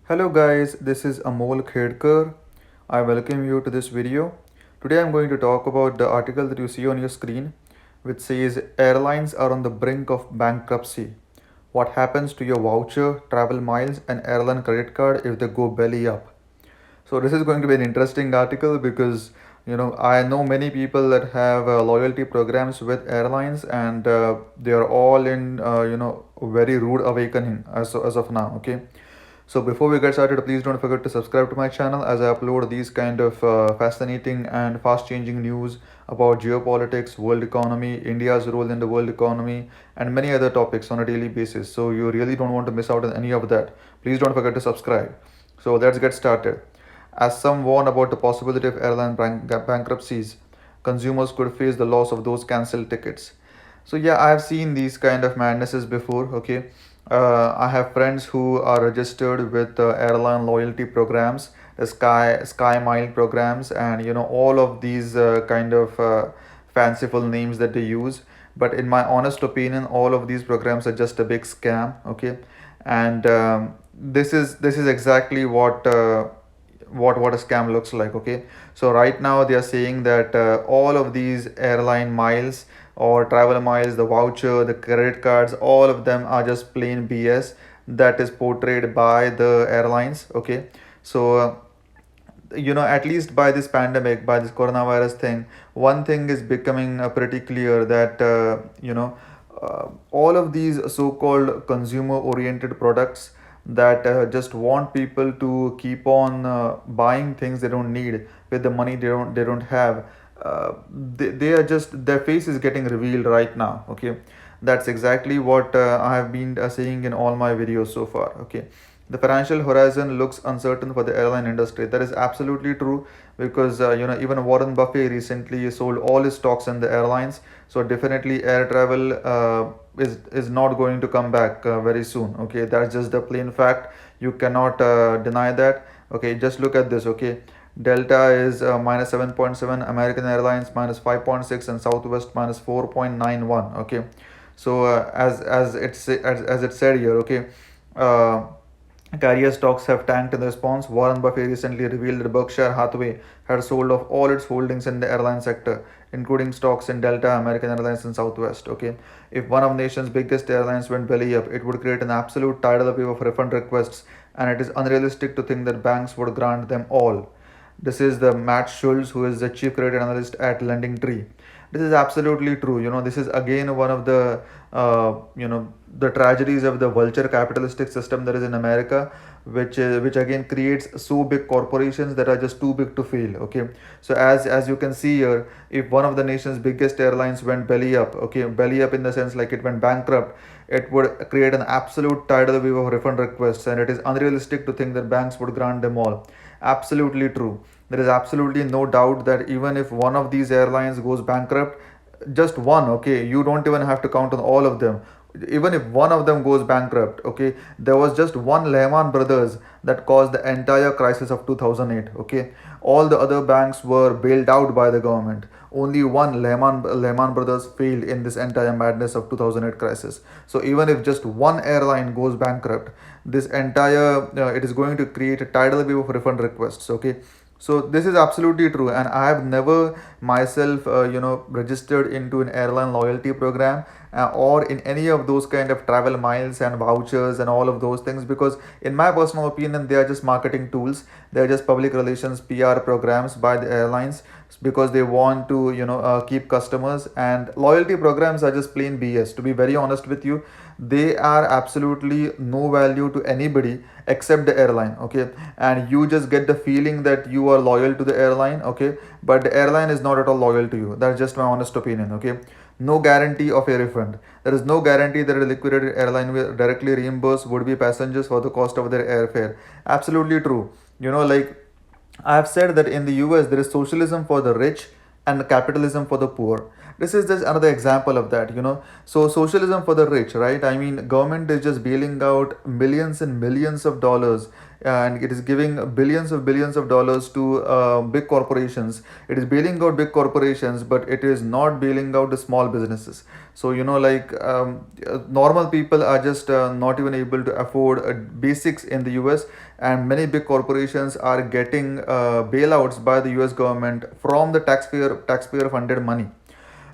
Hello guys, this is Amol Khedkar. I welcome you to this video. Today I'm going to talk about the article that you see on your screen which says airlines are on the brink of bankruptcy. What happens to your voucher, travel miles and airline credit card if they go belly up? So this is going to be an interesting article because I know many people that have loyalty programs with airlines and they are all in very rude awakening as of now. Okay, so before we get started, please don't forget to subscribe to my channel as I upload these kind of fascinating and fast changing news about geopolitics, world economy, India's role in the world economy, and many other topics on a daily basis. So you really don't want to miss out on any of that. Please don't forget to subscribe. So let's get started. As some warn about the possibility of airline bankruptcies, consumers could face the loss of those cancelled tickets. So yeah, I have seen these kind of madnesses before. Okay, I have friends who are registered with airline loyalty programs, the Sky Mile programs, and all of these kind of fanciful names that they use. But in my honest opinion, all of these programs are just a big scam. Okay, and this is exactly what a scam looks like. Okay, so right now they are saying that all of these airline miles or travel miles, the voucher, the credit cards, all of them are just plain BS that is portrayed by the airlines. Okay, so at least by this pandemic, by this coronavirus thing, one thing is becoming pretty clear that all of these so-called consumer oriented products that just want people to keep on buying things they don't need with the money they don't have. They are just, their face is getting revealed right now. Okay, that's exactly what I have been saying in all my videos so far. Okay, the financial horizon looks uncertain for the airline industry. That is absolutely true because even Warren Buffett recently sold all his stocks in the airlines. So definitely air travel is not going to come back very soon. Okay, that's just the plain fact. You cannot deny that. Okay, just look at this. Okay, Delta is minus 7.7, American Airlines minus 5.6, and Southwest minus 4.91. Okay, so as it said here. Okay, uh, carrier stocks have tanked in response. Warren Buffett recently revealed that Berkshire Hathaway had sold off all its holdings in the airline sector, including stocks in Delta, American Airlines, and Southwest. Okay, if one of nation's biggest airlines went belly up, it would create an absolute tidal wave of refund requests, and it is unrealistic to think that banks would grant them all. This is the Matt Schultz, who is the chief credit analyst at Lending Tree. This is absolutely true. This is again one of the tragedies of the vulture capitalistic system that is in America, which again creates so big corporations that are just too big to fail. Okay, so as you can see here, if one of the nation's biggest airlines went belly up, okay, belly up in the sense like it went bankrupt, it would create an absolute tidal wave of refund requests, and it is unrealistic to think that banks would grant them all. Absolutely true. There is absolutely no doubt that even if one of these airlines goes bankrupt, just one, okay, you don't even have to count on all of them. Even if one of them goes bankrupt, okay, there was just one Lehman Brothers that caused the entire crisis of 2008. Okay, all the other banks were bailed out by the government. Only one Lehman Brothers failed in this entire madness of 2008 crisis. So even if just one airline goes bankrupt, this entire it is going to create a tidal wave of refund requests. Okay, so this is absolutely true, and I have never myself registered into an airline loyalty program or in any of those kind of travel miles and vouchers and all of those things, because in my personal opinion they are just marketing tools. They are just public relations PR programs by the airlines because they want to keep customers, and loyalty programs are just plain BS, to be very honest with you. They are absolutely no value to anybody except the airline. Okay, and you just get the feeling that you are loyal to the airline. Okay, but the airline is not at all loyal to you. That's just my honest opinion. Okay, no guarantee of a refund. There is no guarantee that a liquidated airline will directly reimburse would be passengers for the cost of their airfare. Absolutely true. Like I have said that in the US there is socialism for the rich and capitalism for the poor. This is just another example of that, so socialism for the rich, right? I mean, government is just bailing out millions and millions of dollars, and it is giving billions of dollars to big corporations. It is bailing out big corporations, but it is not bailing out the small businesses. So like normal people are just not even able to afford basics in the US, and many big corporations are getting bailouts by the US government from the taxpayer funded money,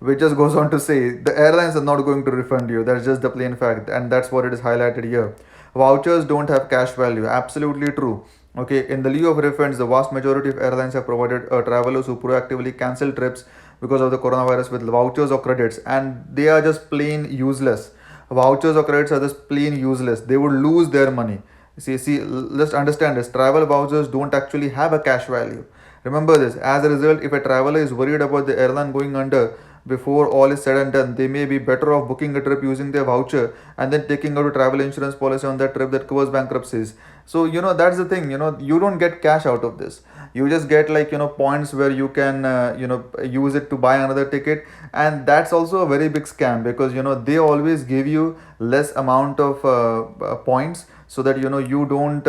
which just goes on to say the airlines are not going to refund you. That's just the plain fact, and that's what it is highlighted here. Vouchers don't have cash value. Absolutely true. Okay, in the lieu of refunds, the vast majority of airlines have provided travelers who proactively cancel trips because of the coronavirus with vouchers or credits, and they are just plain useless. Vouchers or credits are just plain useless. They would lose their money. See, let's understand this. Travel vouchers don't actually have a cash value. Remember this. As a result, if a traveler is worried about the airline going under before all is said and done, they may be better off booking a trip using their voucher and then taking out a travel insurance policy on that trip that covers bankruptcies. So, that's the thing, you don't get cash out of this. You just get, like, points where you can, use it to buy another ticket. And that's also a very big scam, because, they always give you less amount of points, so that, you don't,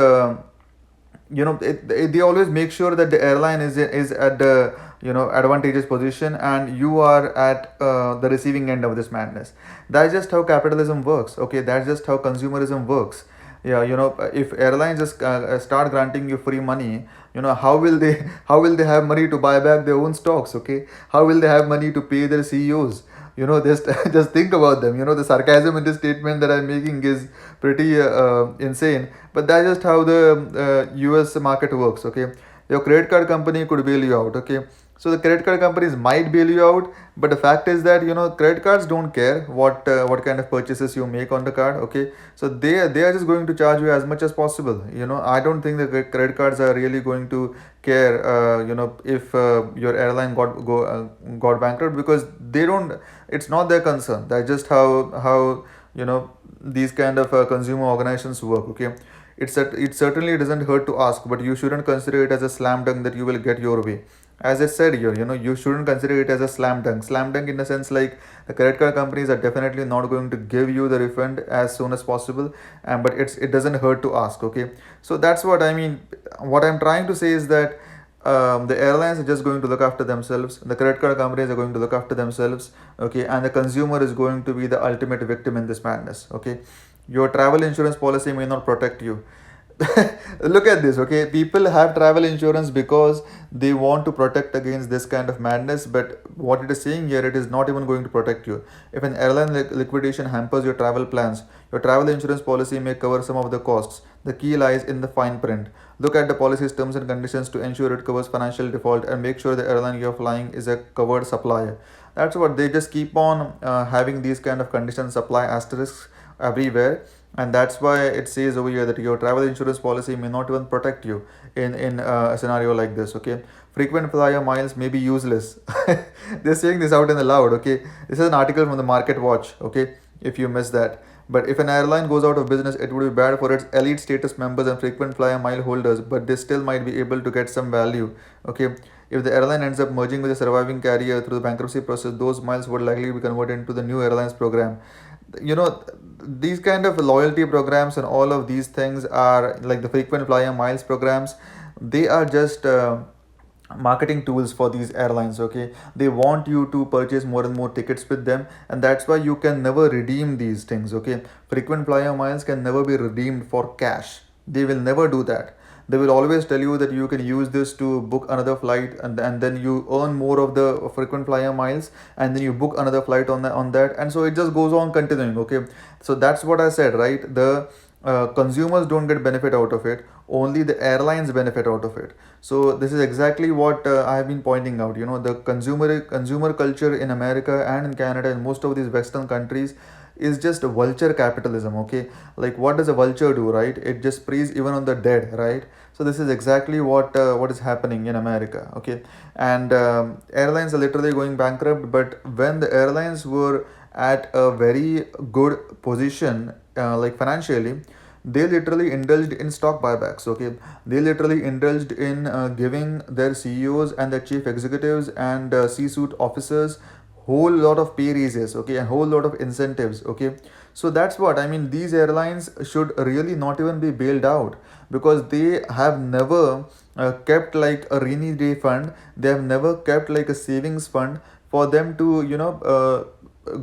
they always make sure that the airline is at the advantageous position, and you are at the receiving end of this madness. That's just how capitalism works. Okay, that's just how consumerism works. Yeah, if airlines just start granting you free money, how will they have money to buy back their own stocks? Okay, how will they have money to pay their CEOs? Just just think about them. The sarcasm in this statement that I'm making is pretty insane, but that's just how the US market works. Okay, your credit card company could bail you out. Okay, so the credit card companies might bail you out, but the fact is that credit cards don't care what kind of purchases you make on the card. Okay, so they are just going to charge you as much as possible. I don't think the credit cards are really going to care if your airline got bankrupt, because they don't. It's not their concern. That's just how these kind of consumer organizations work. Okay, it certainly doesn't hurt to ask, but you shouldn't consider it as a slam dunk that you will get your way. As I said here, you shouldn't consider it as a slam dunk. Slam dunk in the sense, like, the credit card companies are definitely not going to give you the refund as soon as possible, but it doesn't hurt to ask. Okay, so that's what I mean. What I'm trying to say is that the airlines are just going to look after themselves, the credit card companies are going to look after themselves. Okay, and the consumer is going to be the ultimate victim in this madness. Okay, your travel insurance policy may not protect you. Look at this. Okay, people have travel insurance because they want to protect against this kind of madness, but what it is saying here, it is not even going to protect you. If an airline liquidation hampers your travel plans, your travel insurance policy may cover some of the costs. The key lies in the fine print. Look at the policy's terms and conditions to ensure it covers financial default, and make sure the airline you're flying is a covered supplier. That's what they just keep on having these kind of conditions apply asterisks everywhere, and that's why it says over here that your travel insurance policy may not even protect you in a scenario like this. Okay, frequent flyer miles may be useless. They're saying this out in the loud. Okay, this is an article from the Market Watch. Okay, if you missed that. But if an airline goes out of business, it would be bad for its elite status members and frequent flyer mile holders, but they still might be able to get some value. Okay, if the airline ends up merging with a surviving carrier through the bankruptcy process, those miles would likely be converted into the new airlines program. you know these kind of loyalty programs and all of these things are like the frequent flyer miles programs. They are just marketing tools for these airlines. Okay, they want you to purchase more and more tickets with them, and that's why you can never redeem these things. Okay, frequent flyer miles can never be redeemed for cash. They will never do that. They will always tell you that you can use this to book another flight, and then you earn more of the frequent flyer miles, and then you book another flight on that, and so it just goes on continuing. Okay, so that's what I said, right? The consumers don't get benefit out of it, only the airlines benefit out of it. So this is exactly what I have been pointing out. The consumer culture in America and in Canada and most of these western countries is just vulture capitalism. Okay, like, what does a vulture do, right? It just preys even on the dead, right? So this is exactly what is happening in America. Okay, and airlines are literally going bankrupt. But when the airlines were at a very good position, like financially, they literally indulged in stock buybacks. Okay, they literally indulged in giving their CEOs and their chief executives and C-suite officers whole lot of pay raises, okay, and whole lot of incentives, okay. So that's what I mean. These airlines should really not even be bailed out, because they have never kept like a rainy day fund. They have never kept like a savings fund for them to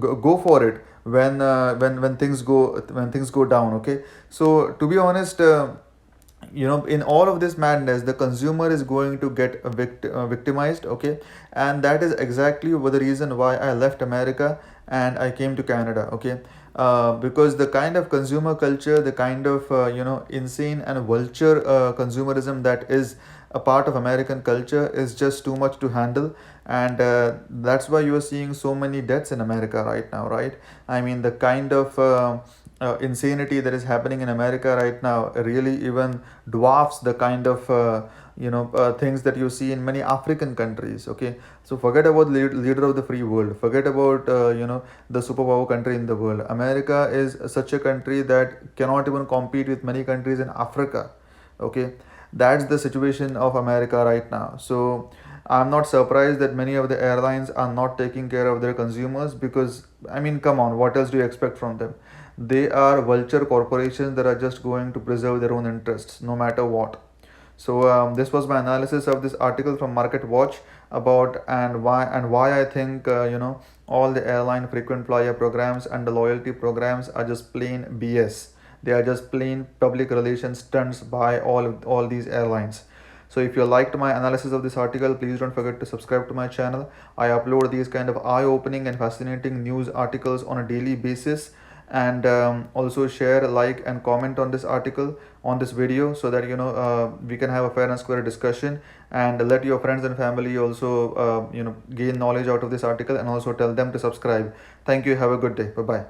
go for it when things go down, okay. So to be honest, in all of this madness, the consumer is going to get victimized, okay. And that is exactly the reason why I left America and I came to Canada, okay. Because the kind of consumer culture, the kind of insane and vulture consumerism that is a part of American culture is just too much to handle. And that's why you are seeing so many deaths in America right now, right? I mean, the kind of insanity that is happening in America right now really even dwarfs the kind of things that you see in many African countries. Okay, so forget about leader of the free world. Forget about the superpower country in the world. America is such a country that cannot even compete with many countries in Africa. Okay, that's the situation of America right now. So I'm not surprised that many of the airlines are not taking care of their consumers, because I mean, come on, what else do you expect from them? They are vulture corporations that are just going to preserve their own interests no matter what. So this was my analysis of this article from Market Watch about and why I think all the airline frequent flyer programs and the loyalty programs are just plain BS. They are just plain public relations stunts by all these airlines. So if you liked my analysis of this article, please don't forget to subscribe to my channel. I upload these kind of eye-opening and fascinating news articles on a daily basis. And also share, like, and comment on this article, on this video, so that we can have a fair and square discussion, and let your friends and family also gain knowledge out of this article, and also tell them to subscribe. Thank you. Have a good day. Bye bye.